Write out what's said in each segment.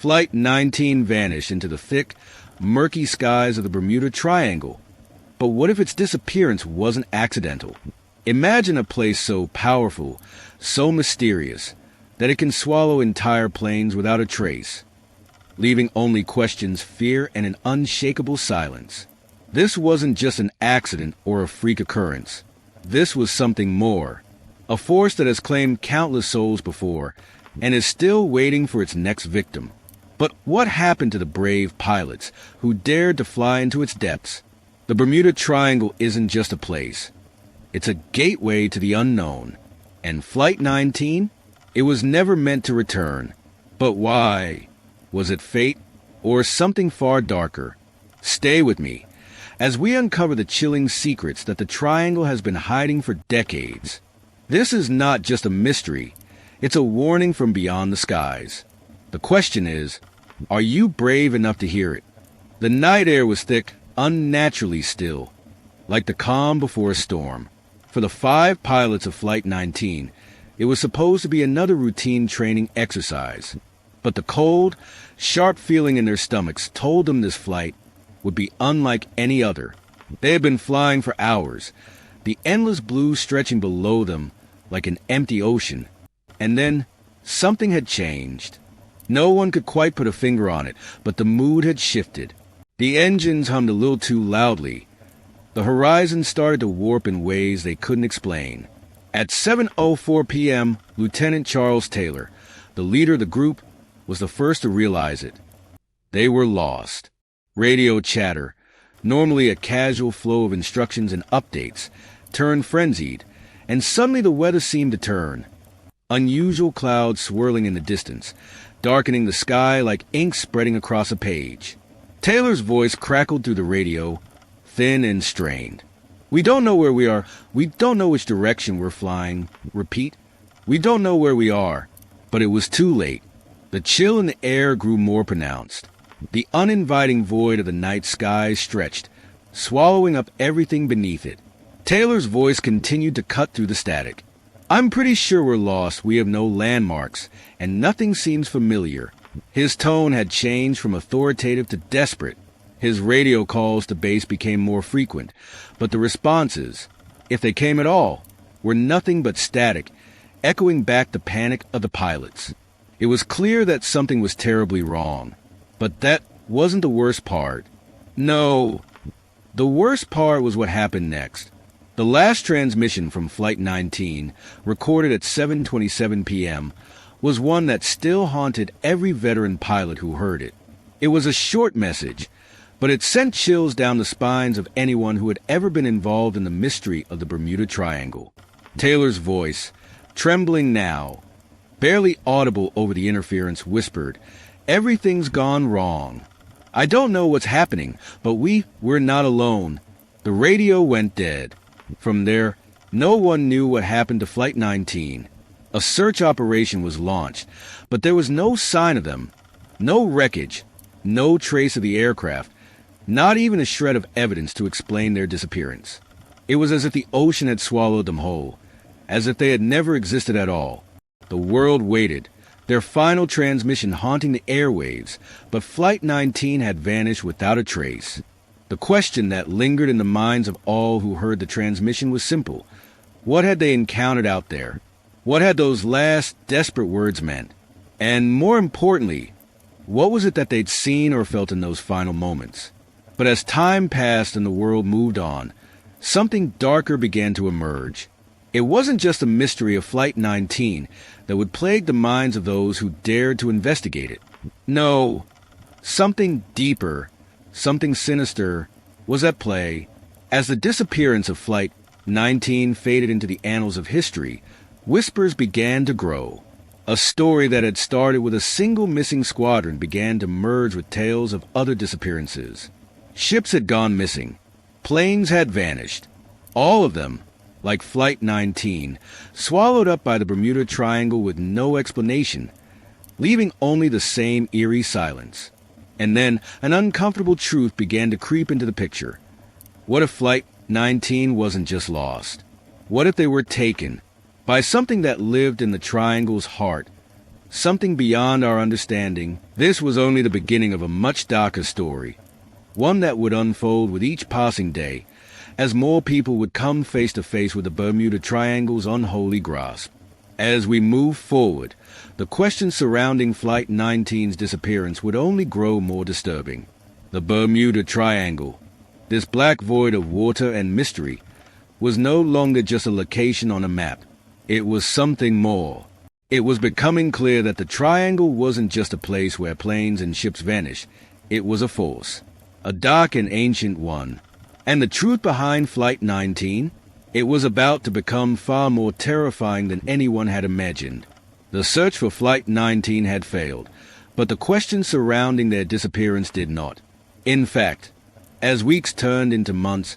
Flight 19 vanished into the thick, murky skies of the Bermuda Triangle. But what if its disappearance wasn't accidental? Imagine a place so powerful, so mysterious, that it can swallow entire planes without a trace, leaving only questions, fear, and an unshakable silence. This wasn't just an accident or a freak occurrence. This was something more, a force that has claimed countless souls before and is still waiting for its next victim. But what happened to the brave pilots who dared to fly into its depths? The Bermuda Triangle isn't just a place. It's a gateway to the unknown. And Flight 19? It was never meant to return. But why? Was it fate or something far darker? Stay with me as we uncover the chilling secrets that the Triangle has been hiding for decades. This is not just a mystery. It's a warning from beyond the skies. The question is, are you brave enough to hear it? The night air was thick, unnaturally still, like the calm before a storm. For the 5 pilots of Flight 19, it was supposed to be another routine training exercise. But the cold, sharp feeling in their stomachs told them this flight would be unlike any other. They had been flying for hours, the endless blue stretching below them like an empty ocean. And then something had changed. No one could quite put a finger on it, but the mood had shifted. The engines hummed a little too loudly. The horizon started to warp in ways they couldn't explain. At 7:04 p.m., Lieutenant Charles Taylor, the leader of the group, was the first to realize it. They were lost. Radio chatter, normally a casual flow of instructions and updates, turned frenzied, and suddenly the weather seemed to turn. Unusual clouds swirling in the distance, darkening the sky like ink spreading across a page. Taylor's voice crackled through the radio, thin and strained. "We don't know where we are. We don't know which direction we're flying. Repeat. We don't know where we are." But it was too late. The chill in the air grew more pronounced. The uninviting void of the night sky stretched, swallowing up everything beneath it. Taylor's voice continued to cut through the static. "I'm pretty sure we're lost. We have no landmarks, and nothing seems familiar." His tone had changed from authoritative to desperate. His radio calls to base became more frequent, but the responses, if they came at all, were nothing but static, echoing back the panic of the pilots. It was clear that something was terribly wrong. But that wasn't the worst part. No. The worst part was what happened next. The last transmission from Flight 19, recorded at 7:27 p.m., was one that still haunted every veteran pilot who heard it. It was a short message, but it sent chills down the spines of anyone who had ever been involved in the mystery of the Bermuda Triangle. Taylor's voice, trembling now, barely audible over the interference, whispered, "Everything's gone wrong. I don't know what's happening, but we're not alone." The radio went dead. From there, no one knew what happened to Flight 19. A search operation was launched, but there was no sign of them. No wreckage, no trace of the aircraft, not even a shred of evidence to explain their disappearance. It was as if the ocean had swallowed them whole, as if they had never existed at all. The world waited, their final transmission haunting the airwaves, but Flight 19 had vanished without a trace. The question that lingered in the minds of all who heard the transmission was simple. What had they encountered out there? What had those last desperate words meant? And more importantly, what was it that they'd seen or felt in those final moments? But as time passed and the world moved on, something darker began to emerge. It wasn't just a mystery of Flight 19 that would plague the minds of those who dared to investigate it. No, something deeper, something sinister, was at play. As the disappearance of Flight 19 faded into the annals of history, whispers began to grow. A story that had started with a single missing squadron began to merge with tales of other disappearances. Ships had gone missing. Planes had vanished. All of them, like Flight 19, swallowed up by the Bermuda Triangle with no explanation, leaving only the same eerie silence. And then an uncomfortable truth began to creep into the picture. What if Flight 19 wasn't just lost? What if they were taken by something that lived in the Triangle's heart, something beyond our understanding. This was only the beginning of a much darker story, one that would unfold with each passing day, as more people would come face to face with the Bermuda Triangle's unholy grasp. As we move forward, the questions surrounding Flight 19's disappearance would only grow more disturbing. The Bermuda Triangle, this black void of water and mystery, was no longer just a location on a map. It was something more. It was becoming clear that the Triangle wasn't just a place where planes and ships vanished. It was a force, a dark and ancient one. And the truth behind Flight 19? It was about to become far more terrifying than anyone had imagined. The search for Flight 19 had failed, but the questions surrounding their disappearance did not. In fact, as weeks turned into months,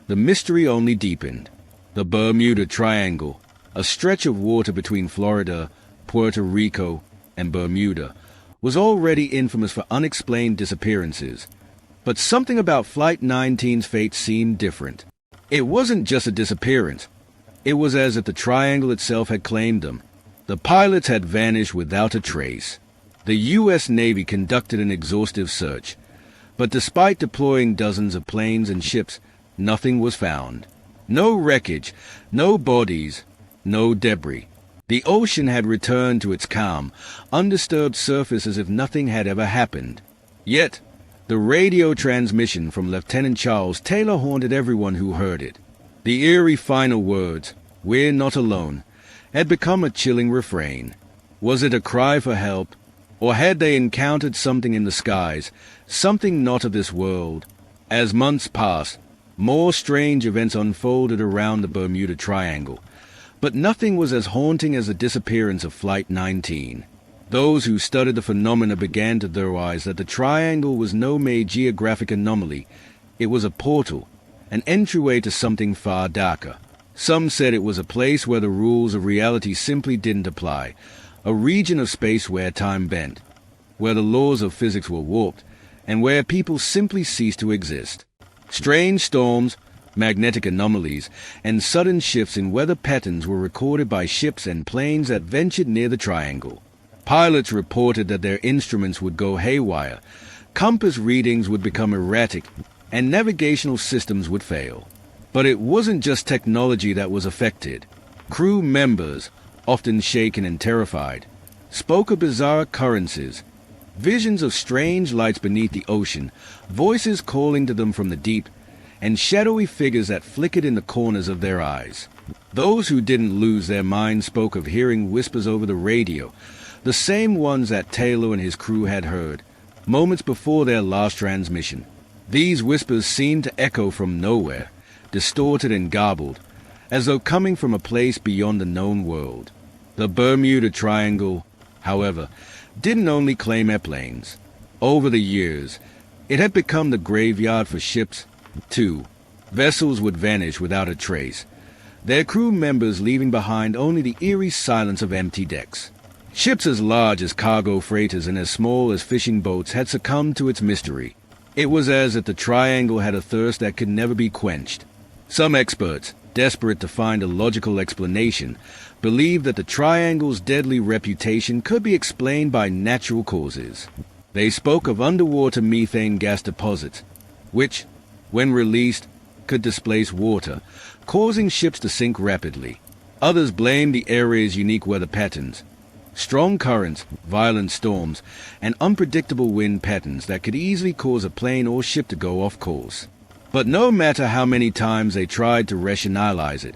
the mystery only deepened. The Bermuda Triangle, a stretch of water between Florida, Puerto Rico, and Bermuda, was already infamous for unexplained disappearances. But something about Flight 19's fate seemed different. It wasn't just a disappearance. It was as if the Triangle itself had claimed them. The pilots had vanished without a trace. The U.S. Navy conducted an exhaustive search, but despite deploying dozens of planes and ships, nothing was found. No wreckage, no bodies, no debris. The ocean had returned to its calm, undisturbed surface as if nothing had ever happened. Yet, the radio transmission from Lieutenant Charles Taylor haunted everyone who heard it. The eerie final words, "We're not alone," had become a chilling refrain. Was it a cry for help, or had they encountered something in the skies, something not of this world? As months passed, more strange events unfolded around the Bermuda Triangle, but nothing was as haunting as the disappearance of Flight 19. Those who studied the phenomena began to theorize that the Triangle was no mere geographic anomaly. It was a portal, an entryway to something far darker. Some said it was a place where the rules of reality simply didn't apply, a region of space where time bent, where the laws of physics were warped, and where people simply ceased to exist. Strange storms, magnetic anomalies, and sudden shifts in weather patterns were recorded by ships and planes that ventured near the Triangle. Pilots reported that their instruments would go haywire, compass readings would become erratic, and navigational systems would fail. But it wasn't just technology that was affected. Crew members, often shaken and terrified, spoke of bizarre occurrences, visions of strange lights beneath the ocean, voices calling to them from the deep, and shadowy figures that flickered in the corners of their eyes. Those who didn't lose their minds spoke of hearing whispers over the radio, the same ones that Taylor and his crew had heard, moments before their last transmission. These whispers seemed to echo from nowhere, distorted and garbled, as though coming from a place beyond the known world. The Bermuda Triangle, however, didn't only claim airplanes. Over the years, it had become the graveyard for ships, too. Vessels would vanish without a trace, their crew members leaving behind only the eerie silence of empty decks. Ships as large as cargo freighters and as small as fishing boats had succumbed to its mystery. It was as if the Triangle had a thirst that could never be quenched. Some experts, desperate to find a logical explanation, believed that the Triangle's deadly reputation could be explained by natural causes. They spoke of underwater methane gas deposits, which, when released, could displace water, causing ships to sink rapidly. Others blamed the area's unique weather patterns. Strong currents, violent storms, and unpredictable wind patterns that could easily cause a plane or ship to go off course. But no matter how many times they tried to rationalize it,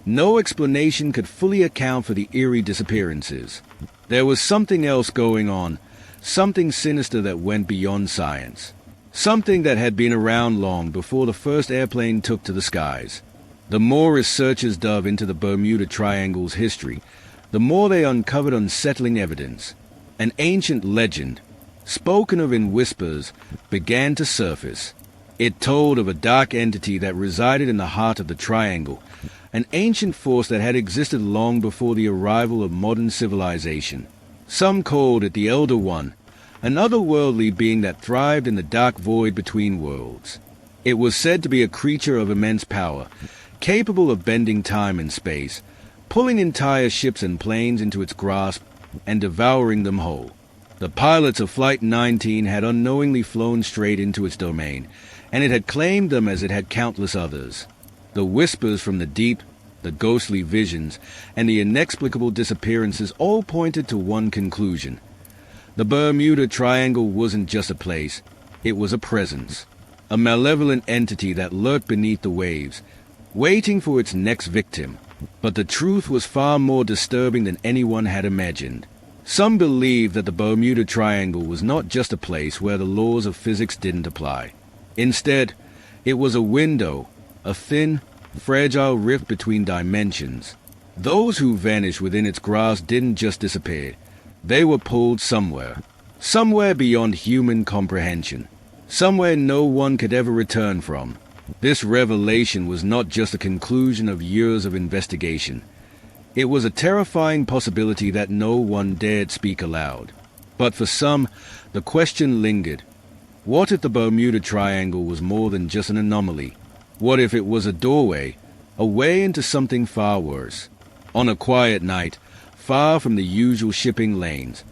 no explanation could fully account for the eerie disappearances. There was something else going on, something sinister that went beyond science. Something that had been around long before the first airplane took to the skies. The more researchers dove into the Bermuda Triangle's history, the more they uncovered unsettling evidence. An ancient legend, spoken of in whispers, began to surface. It told of a dark entity that resided in the heart of the Triangle, an ancient force that had existed long before the arrival of modern civilization. Some called it the Elder One, an otherworldly being that thrived in the dark void between worlds. It was said to be a creature of immense power, capable of bending time and space, pulling entire ships and planes into its grasp, and devouring them whole. The pilots of Flight 19 had unknowingly flown straight into its domain, and it had claimed them as it had countless others. The whispers from the deep, the ghostly visions, and the inexplicable disappearances all pointed to one conclusion. The Bermuda Triangle wasn't just a place, it was a presence. A malevolent entity that lurked beneath the waves, waiting for its next victim. But the truth was far more disturbing than anyone had imagined. Some believed that the Bermuda Triangle was not just a place where the laws of physics didn't apply. Instead, it was a window, a thin, fragile rift between dimensions. Those who vanished within its grasp didn't just disappear. They were pulled somewhere. Somewhere beyond human comprehension. Somewhere no one could ever return from. This revelation was not just a conclusion of years of investigation. It was a terrifying possibility that no one dared speak aloud. But for some, the question lingered. What if the Bermuda Triangle was more than just an anomaly? What if it was a doorway, a way into something far worse? On a quiet night, far from the usual shipping lanes,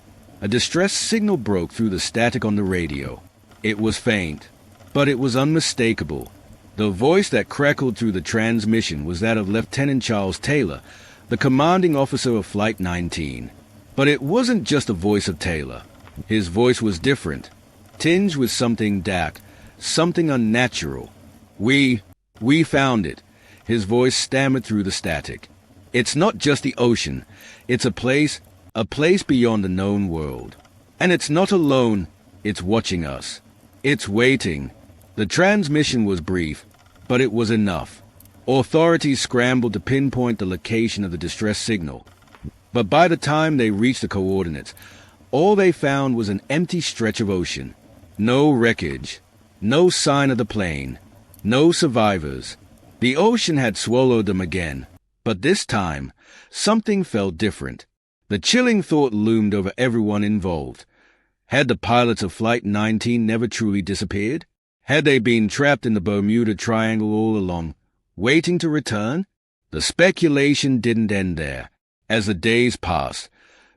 a distress signal broke through the static on the radio. It was faint, but it was unmistakable. The voice that crackled through the transmission was that of Lieutenant Charles Taylor, the commanding officer of Flight 19. But it wasn't just the voice of Taylor. His voice was different, tinged with something dark, something unnatural. We found it. His voice stammered through the static. It's not just the ocean. It's a place beyond the known world. And it's not alone. It's watching us. It's waiting. The transmission was brief, but it was enough. Authorities scrambled to pinpoint the location of the distress signal. But by the time they reached the coordinates, all they found was an empty stretch of ocean. No wreckage. No sign of the plane. No survivors. The ocean had swallowed them again. But this time, something felt different. The chilling thought loomed over everyone involved. Had the pilots of Flight 19 never truly disappeared? Had they been trapped in the Bermuda Triangle all along, waiting to return? The speculation didn't end there. As the days passed,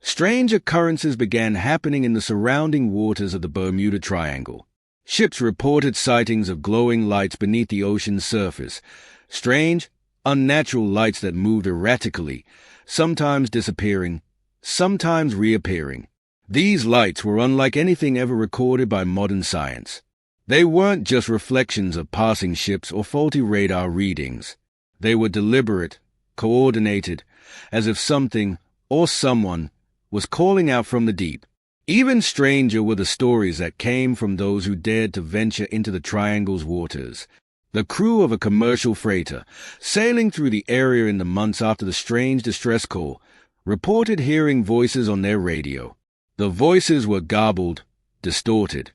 strange occurrences began happening in the surrounding waters of the Bermuda Triangle. Ships reported sightings of glowing lights beneath the ocean's surface. Strange, unnatural lights that moved erratically, sometimes disappearing, sometimes reappearing. These lights were unlike anything ever recorded by modern science. They weren't just reflections of passing ships or faulty radar readings. They were deliberate, coordinated, as if something or someone was calling out from the deep. Even stranger were the stories that came from those who dared to venture into the Triangle's waters. The crew of a commercial freighter, sailing through the area in the months after the strange distress call, reported hearing voices on their radio. The voices were garbled, distorted,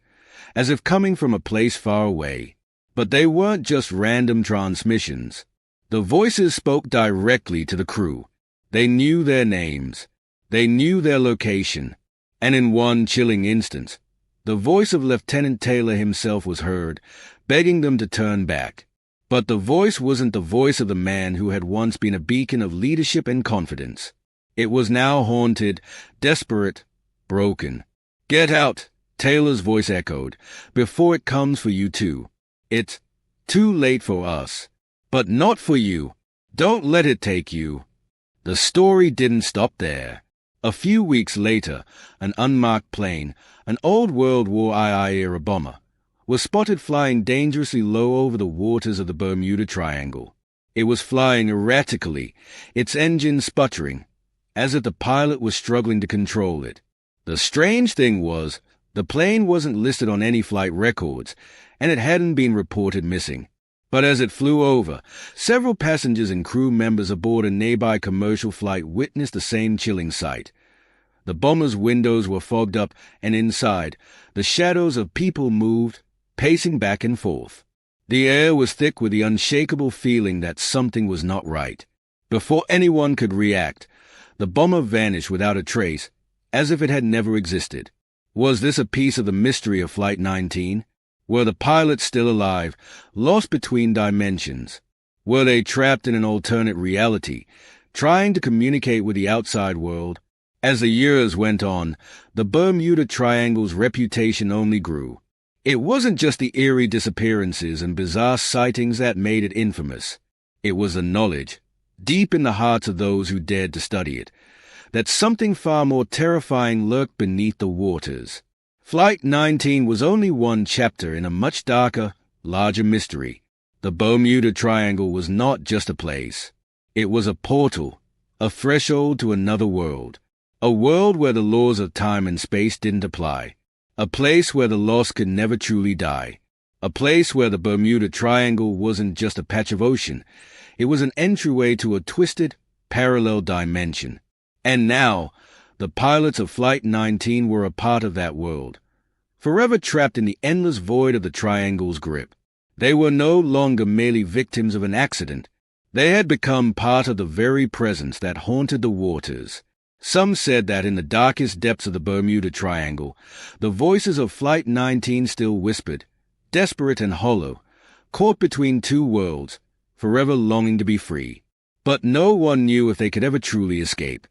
as if coming from a place far away. But they weren't just random transmissions. The voices spoke directly to the crew. They knew their names. They knew their location. And in one chilling instance, the voice of Lieutenant Taylor himself was heard, begging them to turn back. But the voice wasn't the voice of the man who had once been a beacon of leadership and confidence. It was now haunted, desperate, broken. "Get out," Taylor's voice echoed, "before it comes for you too. It's too late for us, but not for you. Don't let it take you." The story didn't stop there. A few weeks later, an unmarked plane, an old World War II-era bomber, was spotted flying dangerously low over the waters of the Bermuda Triangle. It was flying erratically, its engine sputtering, as if the pilot was struggling to control it. The strange thing was, the plane wasn't listed on any flight records, and it hadn't been reported missing. But as it flew over, several passengers and crew members aboard a nearby commercial flight witnessed the same chilling sight. The bomber's windows were fogged up, and inside, the shadows of people moved, pacing back and forth. The air was thick with the unshakable feeling that something was not right. Before anyone could react, the bomber vanished without a trace, as if it had never existed. Was this a piece of the mystery of Flight 19? Were the pilots still alive, lost between dimensions? Were they trapped in an alternate reality, trying to communicate with the outside world? As the years went on, the Bermuda Triangle's reputation only grew. It wasn't just the eerie disappearances and bizarre sightings that made it infamous. It was the knowledge, deep in the hearts of those who dared to study it, that something far more terrifying lurked beneath the waters. Flight 19 was only one chapter in a much darker, larger mystery. The Bermuda Triangle was not just a place. It was a portal, a threshold to another world. A world where the laws of time and space didn't apply. A place where the lost could never truly die. A place where the Bermuda Triangle wasn't just a patch of ocean. It was an entryway to a twisted, parallel dimension. And now, the pilots of Flight 19 were a part of that world, forever trapped in the endless void of the Triangle's grip. They were no longer merely victims of an accident. They had become part of the very presence that haunted the waters. Some said that in the darkest depths of the Bermuda Triangle, the voices of Flight 19 still whispered, desperate and hollow, caught between two worlds, forever longing to be free. But no one knew if they could ever truly escape.